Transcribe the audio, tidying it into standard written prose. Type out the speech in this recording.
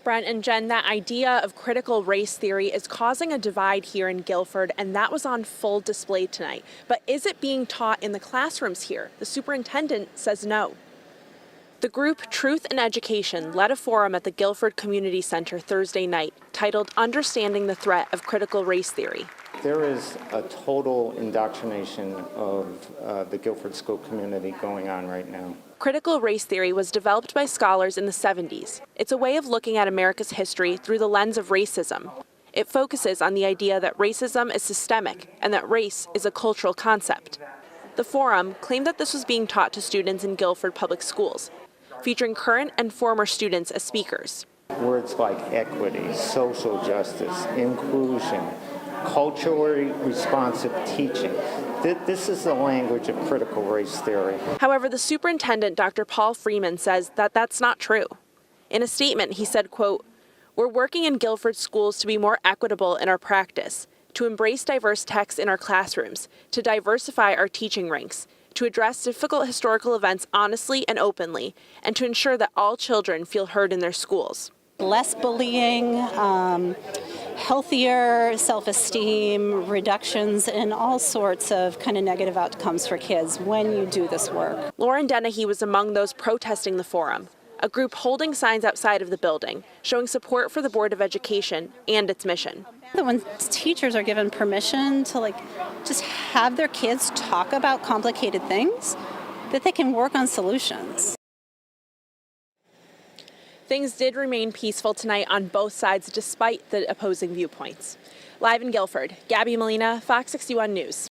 Brent and Jen, that idea of critical race theory is causing a divide here in Guilford, and that was on full display tonight. But is it being taught in the classrooms here? The superintendent says no. The group Truth in Education led a forum at the Guilford Community Center Thursday night titled Understanding the Threat of Critical Race Theory. There is a total indoctrination of the Guilford school community going on right now. Critical race theory was developed by scholars in the 70s. It's a way of looking at America's history through the lens of racism. It focuses on the idea that racism is systemic and that race is a cultural concept. The forum claimed that this was being taught to students in Guilford public schools, featuring current and former students as speakers. Words like equity, social justice, inclusion, culturally responsive teaching. This is the language of critical race theory. However, the superintendent, Dr. Paul Freeman, says that that's not true. In a statement, he said, quote, "We're working in Guilford schools to be more equitable in our practice, to embrace diverse texts in our classrooms, to diversify our teaching ranks, to address difficult historical events honestly and openly, and to ensure that all children feel heard in their schools." Less bullying, healthier self-esteem, reductions in all sorts of kind of negative outcomes for kids when you do this work. Lauren Dennehy was among those protesting the forum, a group holding signs outside of the building, showing support for the Board of Education and its mission. When teachers are given permission to just have their kids talk about complicated things, that they can work on solutions. Things did remain peaceful tonight on both sides despite the opposing viewpoints. Live in Guilford, Gabby Molina, Fox 61 News.